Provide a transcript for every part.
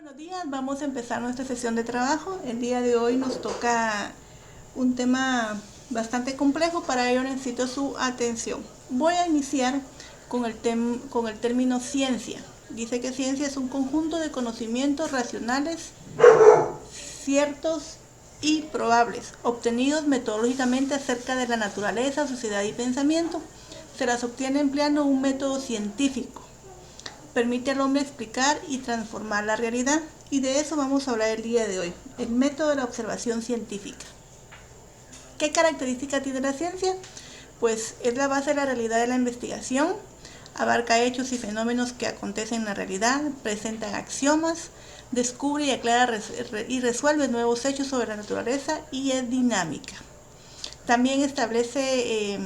Buenos días, vamos a empezar nuestra sesión de trabajo. El día de hoy nos toca un tema bastante complejo, para ello necesito su atención. Voy a iniciar con el término ciencia. Dice que ciencia es un conjunto de conocimientos racionales, ciertos y probables, obtenidos metodológicamente acerca de la naturaleza, sociedad y pensamiento. Se las obtiene empleando un método científico. Permite al hombre explicar y transformar la realidad, y de eso vamos a hablar el día de hoy, el método de la observación científica. ¿Qué característica tiene la ciencia? Pues es la base de la realidad de la investigación, abarca hechos y fenómenos que acontecen en la realidad, presenta axiomas, descubre y aclara y resuelve nuevos hechos sobre la naturaleza y es dinámica. También establece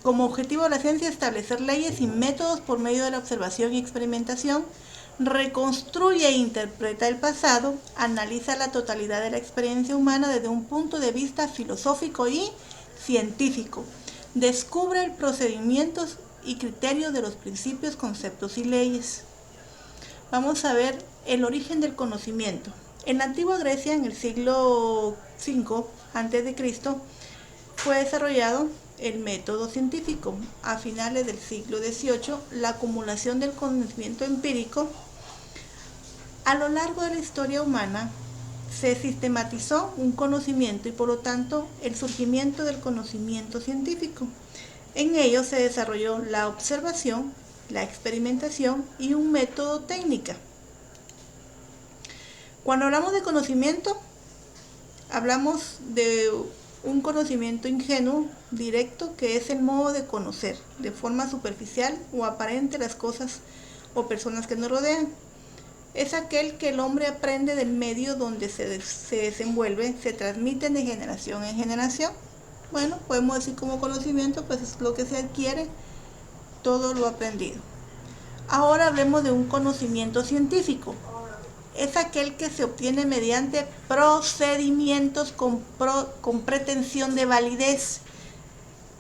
como objetivo de la ciencia establecer leyes y métodos por medio de la observación y experimentación, reconstruye e interpreta el pasado, analiza la totalidad de la experiencia humana desde un punto de vista filosófico y científico, descubre procedimientos y criterios de los principios, conceptos y leyes. Vamos a ver el origen del conocimiento. En la antigua Grecia, en el siglo V a.C., fue desarrollado el método científico. A finales del siglo XVIII, la acumulación del conocimiento empírico. A lo largo de la historia humana se sistematizó un conocimiento y por lo tanto el surgimiento del conocimiento científico. En ello se desarrolló la observación, la experimentación y un método técnica. Cuando hablamos de conocimiento, hablamos de un conocimiento ingenuo, directo, que es el modo de conocer de forma superficial o aparente las cosas o personas que nos rodean. Es aquel que el hombre aprende del medio donde se desenvuelve, se transmiten de generación en generación. Bueno, podemos decir como conocimiento, pues es lo que se adquiere, todo lo aprendido. Ahora hablemos de un conocimiento científico. Es aquel que se obtiene mediante procedimientos con pretensión de validez,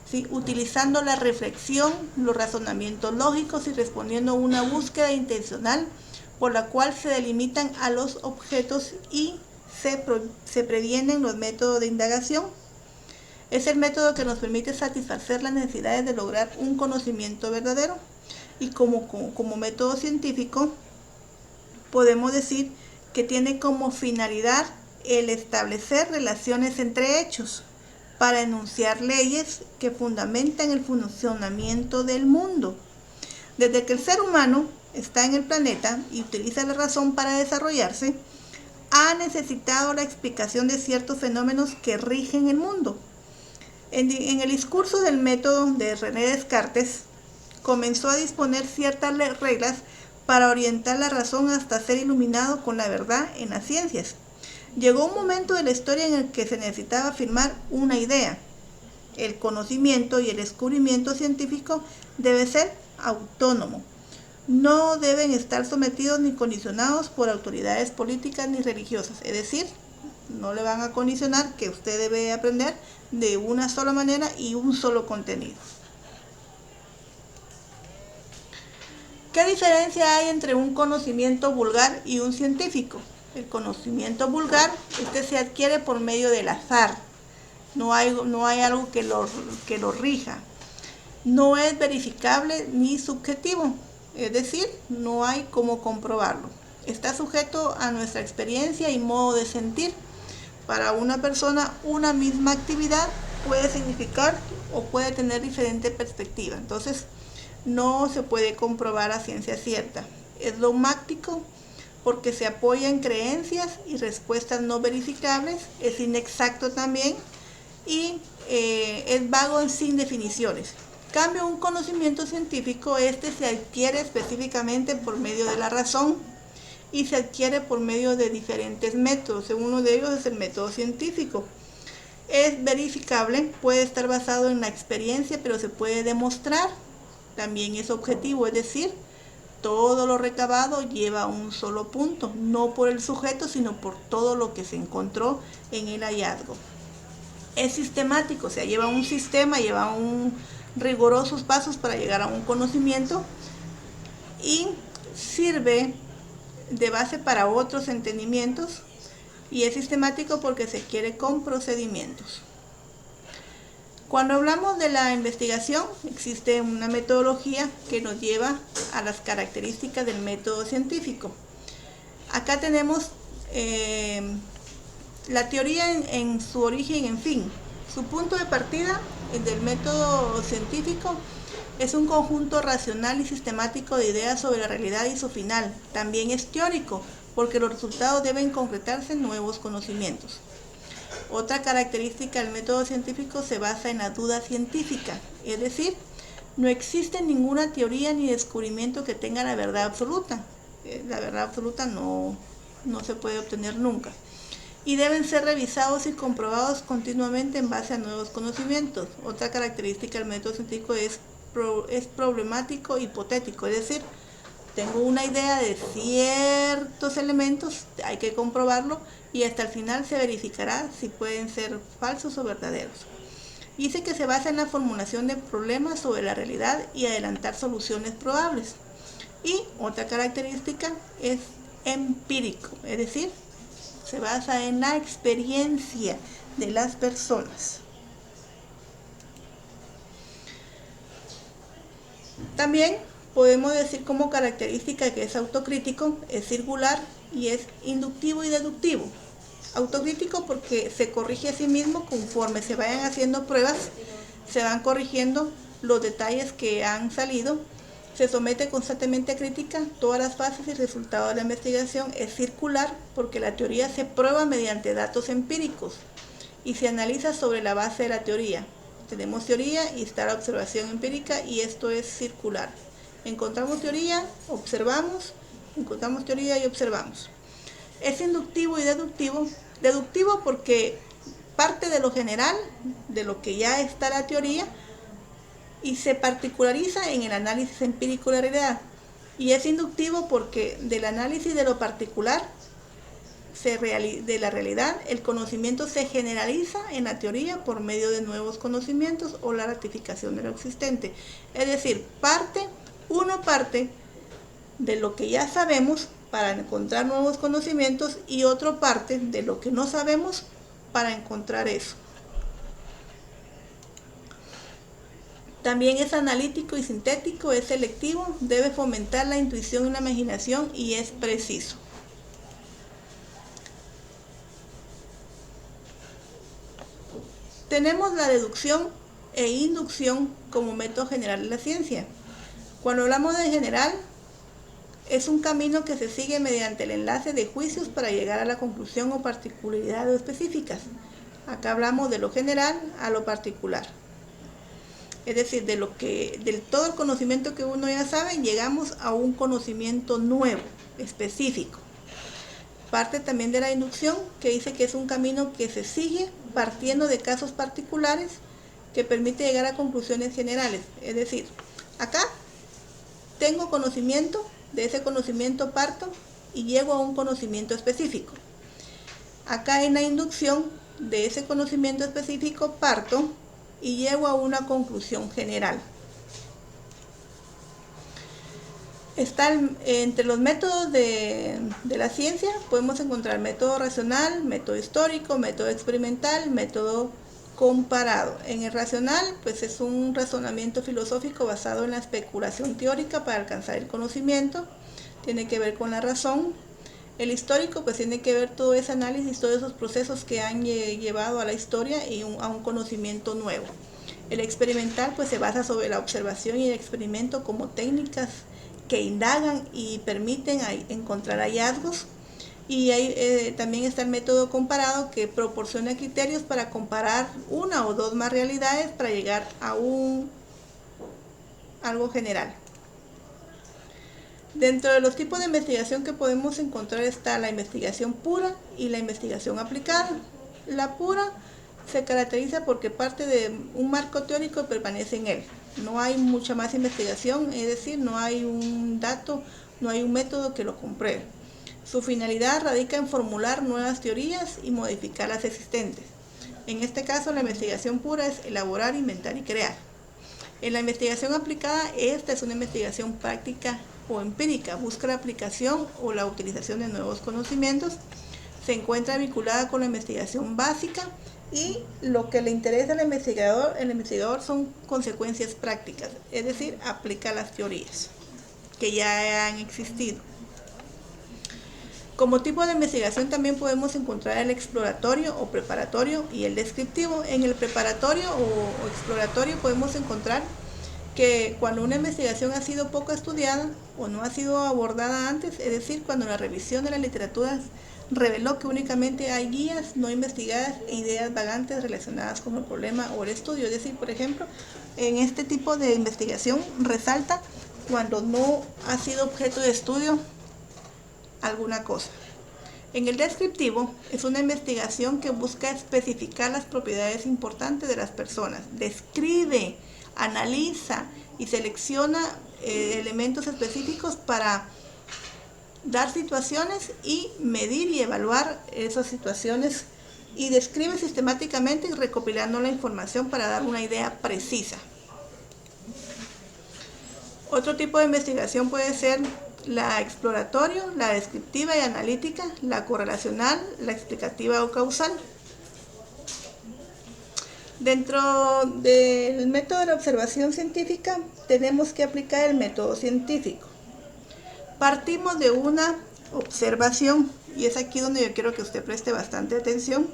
¿sí? Utilizando la reflexión, los razonamientos lógicos y respondiendo a una búsqueda intencional por la cual se delimitan a los objetos y se previenen los métodos de indagación. Es el método que nos permite satisfacer las necesidades de lograr un conocimiento verdadero, y como método científico podemos decir que tiene como finalidad el establecer relaciones entre hechos para enunciar leyes que fundamentan el funcionamiento del mundo. Desde que el ser humano está en el planeta y utiliza la razón para desarrollarse, ha necesitado la explicación de ciertos fenómenos que rigen el mundo. En el discurso del método de René Descartes, comenzó a disponer ciertas reglas para orientar la razón hasta ser iluminado con la verdad en las ciencias. Llegó un momento de la historia en el que se necesitaba afirmar una idea. El conocimiento y el descubrimiento científico debe ser autónomo. No deben estar sometidos ni condicionados por autoridades políticas ni religiosas. Es decir, no le van a condicionar que usted debe aprender de una sola manera y un solo contenido. ¿Qué diferencia hay entre un conocimiento vulgar y un científico? El conocimiento vulgar, se adquiere por medio del azar. No hay algo que lo rija. No es verificable ni subjetivo, es decir, no hay cómo comprobarlo. Está sujeto a nuestra experiencia y modo de sentir. Para una persona, una misma actividad puede significar o puede tener diferente perspectiva. Entonces, no se puede comprobar a ciencia cierta. Es dogmático porque se apoya en creencias y respuestas no verificables, es inexacto también y es vago sin definiciones. En cambio, un conocimiento científico, se adquiere específicamente por medio de la razón y se adquiere por medio de diferentes métodos. Uno de ellos es el método científico. Es verificable, puede estar basado en la experiencia, pero se puede demostrar. También es objetivo, es decir, todo lo recabado lleva a un solo punto, no por el sujeto, sino por todo lo que se encontró en el hallazgo. Es sistemático, o sea, lleva un sistema, lleva rigurosos pasos para llegar a un conocimiento y sirve de base para otros entendimientos y es sistemático porque se quiere con procedimientos. Cuando hablamos de la investigación, existe una metodología que nos lleva a las características del método científico. Acá tenemos la teoría en su origen, en fin. Su punto de partida del método científico es un conjunto racional y sistemático de ideas sobre la realidad y su final. También es teórico, porque los resultados deben concretarse en nuevos conocimientos. Otra característica del método científico se basa en la duda científica, es decir, no existe ninguna teoría ni descubrimiento que tenga la verdad absoluta. La verdad absoluta no se puede obtener nunca. Y deben ser revisados y comprobados continuamente en base a nuevos conocimientos. Otra característica del método científico es problemático hipotético, es decir, tengo una idea de ciertos elementos, hay que comprobarlo y hasta el final se verificará si pueden ser falsos o verdaderos. Dice que se basa en la formulación de problemas sobre la realidad y adelantar soluciones probables. Y otra característica es empírico, es decir, se basa en la experiencia de las personas. También podemos decir como característica que es autocrítico, es circular y es inductivo y deductivo. Autocrítico porque se corrige a sí mismo conforme se vayan haciendo pruebas, se van corrigiendo los detalles que han salido, se somete constantemente a crítica, todas las fases y resultados de la investigación. Es circular porque la teoría se prueba mediante datos empíricos y se analiza sobre la base de la teoría. Tenemos teoría y está la observación empírica y esto es circular. Encontramos teoría, observamos, encontramos teoría y observamos. Es inductivo y deductivo. Deductivo porque parte de lo general, de lo que ya está la teoría, y se particulariza en el análisis empírico de la realidad. Y es inductivo porque del análisis de lo particular de la realidad, el conocimiento se generaliza en la teoría por medio de nuevos conocimientos o la ratificación de lo existente. Es decir, uno parte de lo que ya sabemos para encontrar nuevos conocimientos y otro parte de lo que no sabemos para encontrar eso. También es analítico y sintético, es selectivo, debe fomentar la intuición y la imaginación y es preciso. Tenemos la deducción e inducción como método general de la ciencia. Cuando hablamos de general, es un camino que se sigue mediante el enlace de juicios para llegar a la conclusión o particularidades específicas. Acá hablamos de lo general a lo particular. Es decir, del todo el conocimiento que uno ya sabe, llegamos a un conocimiento nuevo, específico. Parte también de la inducción, que dice que es un camino que se sigue partiendo de casos particulares que permite llegar a conclusiones generales. Es decir, acá tengo conocimiento, de ese conocimiento parto y llego a un conocimiento específico. Acá en la inducción, de ese conocimiento específico parto y llego a una conclusión general. Entre los métodos de la ciencia podemos encontrar método racional, método histórico, método experimental, método comparado. En el racional, pues es un razonamiento filosófico basado en la especulación teórica para alcanzar el conocimiento, tiene que ver con la razón. El histórico, pues tiene que ver todo ese análisis, todos esos procesos que han llevado a la historia y a un conocimiento nuevo. El experimental, pues se basa sobre la observación y el experimento como técnicas que indagan y permiten encontrar hallazgos. Y también está el método comparado, que proporciona criterios para comparar una o dos más realidades para llegar a algo general. Dentro de los tipos de investigación que podemos encontrar está la investigación pura y la investigación aplicada. La pura se caracteriza porque parte de un marco teórico y permanece en él. No hay mucha más investigación, es decir, no hay un dato, no hay un método que lo compruebe. Su finalidad radica en formular nuevas teorías y modificar las existentes. En este caso, la investigación pura es elaborar, inventar y crear. En la investigación aplicada, esta es una investigación práctica o empírica, busca la aplicación o la utilización de nuevos conocimientos. Se encuentra vinculada con la investigación básica y lo que le interesa al investigador son consecuencias prácticas, es decir, aplica las teorías que ya han existido. Como tipo de investigación también podemos encontrar el exploratorio o preparatorio y el descriptivo. En el preparatorio o exploratorio podemos encontrar que cuando una investigación ha sido poco estudiada o no ha sido abordada antes, es decir, cuando la revisión de la literatura reveló que únicamente hay guías no investigadas e ideas vagantes relacionadas con el problema o el estudio. Es decir, por ejemplo, en este tipo de investigación resalta cuando no ha sido objeto de estudio alguna cosa. En el descriptivo es una investigación que busca especificar las propiedades importantes de las personas, describe, analiza y selecciona elementos específicos para dar situaciones y medir y evaluar esas situaciones, y describe sistemáticamente y recopilando la información para dar una idea precisa. Otro tipo de investigación puede ser la exploratoria, la descriptiva y analítica, la correlacional, la explicativa o causal. Dentro del método de la observación científica tenemos que aplicar el método científico. Partimos de una observación y es aquí donde yo quiero que usted preste bastante atención.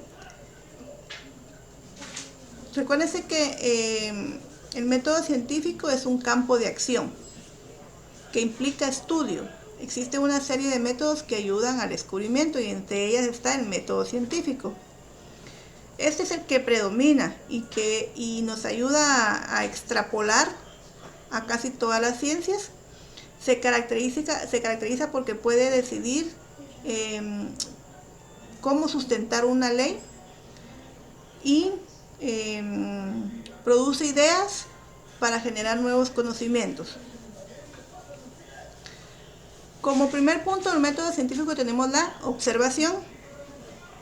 Recuérdese que el método científico es un campo de acción que implica estudio. Existe una serie de métodos que ayudan al descubrimiento y entre ellas está el método científico. Este es el que predomina y nos ayuda a extrapolar a casi todas las ciencias. Se caracteriza porque puede decidir cómo sustentar una ley y produce ideas para generar nuevos conocimientos. Como primer punto del método científico tenemos la observación.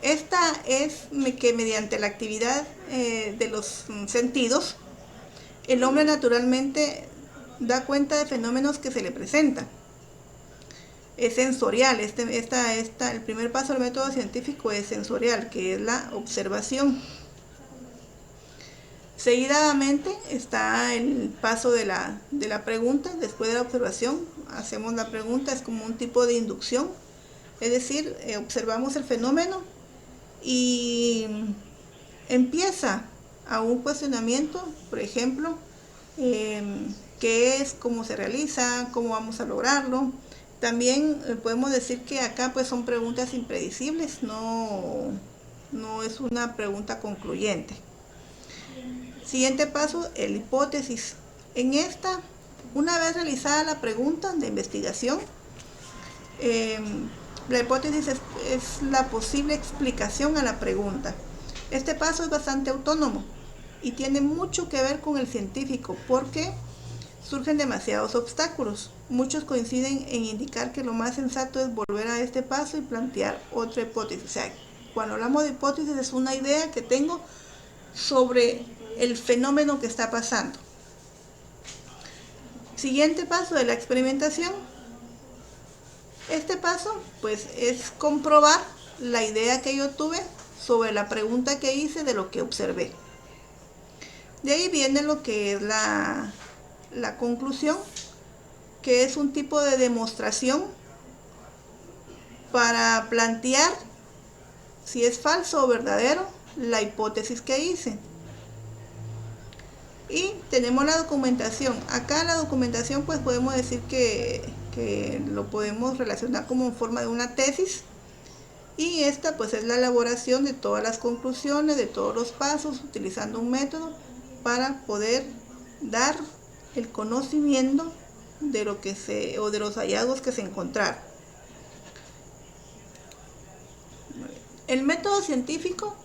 Esta es que mediante la actividad de los sentidos, el hombre naturalmente da cuenta de fenómenos que se le presentan. Es sensorial, el primer paso del método científico es sensorial, que es la observación. Seguidamente está el paso de la pregunta. Después de la observación hacemos la pregunta, es como un tipo de inducción, es decir, observamos el fenómeno y empieza a un cuestionamiento, por ejemplo, qué es, cómo se realiza, cómo vamos a lograrlo. También podemos decir que acá pues son preguntas impredecibles, no es una pregunta concluyente. Siguiente paso, el hipótesis. En esta, una vez realizada la pregunta de investigación, la hipótesis es la posible explicación a la pregunta. Este paso es bastante autónomo y tiene mucho que ver con el científico porque surgen demasiados obstáculos. Muchos coinciden en indicar que lo más sensato es volver a este paso y plantear otra hipótesis. O sea, cuando hablamos de hipótesis es una idea que tengo sobre el fenómeno que está pasando. Siguiente paso de la experimentación. Este paso pues es comprobar la idea que yo tuve sobre la pregunta que hice de lo que observé. De ahí viene lo que es la conclusión, que es un tipo de demostración para plantear si es falso o verdadero la hipótesis que hice. Y tenemos la documentación. Acá la documentación pues podemos decir que lo podemos relacionar como en forma de una tesis, y esta pues es la elaboración de todas las conclusiones, de todos los pasos, utilizando un método para poder dar el conocimiento de lo que de los hallazgos que se encontraron. El método científico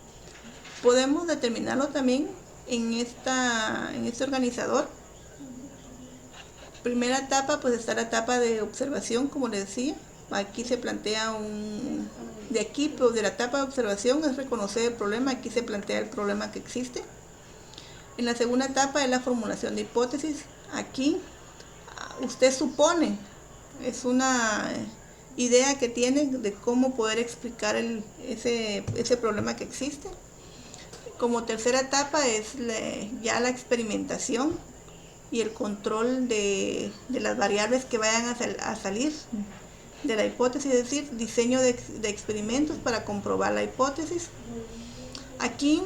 podemos determinarlo también en este organizador. Primera etapa pues está la etapa de observación, como les decía. Aquí se plantea de la etapa de observación es reconocer el problema. Aquí se plantea el problema que existe. En la segunda etapa es la formulación de hipótesis. Aquí usted supone es una idea que tiene de cómo poder explicar ese problema que existe. Como tercera etapa es ya la experimentación y el control de las variables que vayan a salir de la hipótesis, es decir, diseño de experimentos para comprobar la hipótesis. Aquí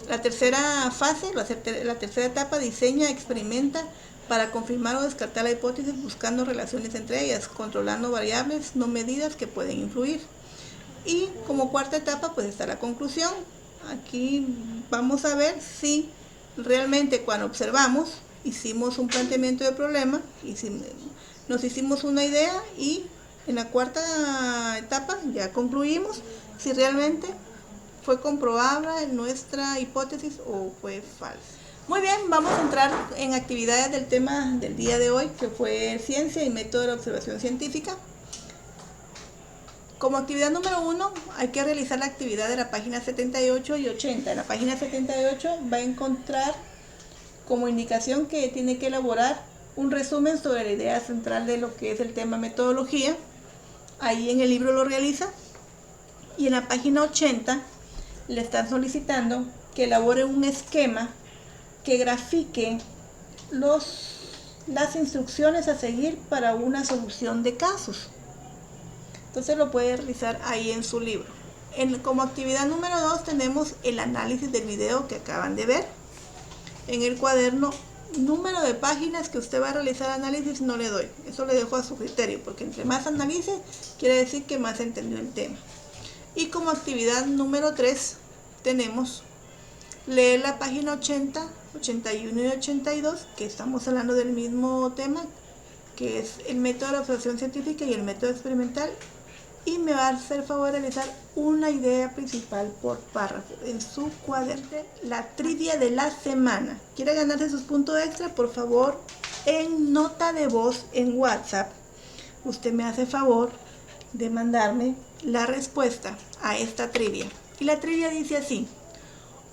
la tercera fase, la tercera etapa, diseña, experimenta para confirmar o descartar la hipótesis buscando relaciones entre ellas, controlando variables no medidas que pueden influir. Y como cuarta etapa pues está la conclusión. Aquí vamos a ver si realmente cuando observamos hicimos un planteamiento de problema, nos hicimos una idea, y en la cuarta etapa ya concluimos si realmente fue comprobable nuestra hipótesis o fue falsa. Muy bien, vamos a entrar en actividades del tema del día de hoy, que fue ciencia y método de la observación científica. Como actividad número 1 hay que realizar la actividad de la página 78 y 80. En la página 78 va a encontrar como indicación que tiene que elaborar un resumen sobre la idea central de lo que es el tema metodología. Ahí en el libro lo realiza. Y en la página 80 le están solicitando que elabore un esquema que grafique las instrucciones a seguir para una solución de casos. Entonces lo puede realizar ahí en su libro. Como actividad número 2 tenemos el análisis del video que acaban de ver. En el cuaderno, número de páginas que usted va a realizar análisis no le doy. Eso le dejo a su criterio, porque entre más analice, quiere decir que más entendió el tema. Y como actividad número 3 tenemos leer la página 80, 81 y 82, que estamos hablando del mismo tema, que es el método de la observación científica y el método experimental, y me va a hacer favor de realizar una idea principal por párrafo en su cuaderno. La trivia de la semana. ¿Quiere ganarse sus puntos extra? Por favor, en nota de voz en WhatsApp, usted me hace favor de mandarme la respuesta a esta trivia. Y la trivia dice así: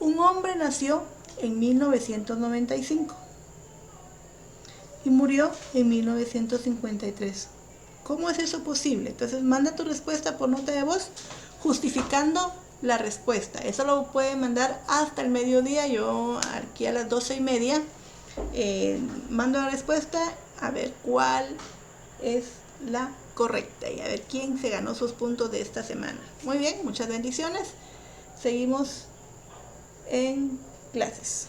un hombre nació en 1995 y murió en 1953. ¿Cómo es eso posible? Entonces manda tu respuesta por nota de voz justificando la respuesta. Eso lo puede mandar hasta el mediodía. Yo aquí a las 12:30 mando la respuesta, a ver cuál es la correcta y a ver quién se ganó sus puntos de esta semana. Muy bien, muchas bendiciones. Seguimos en clases.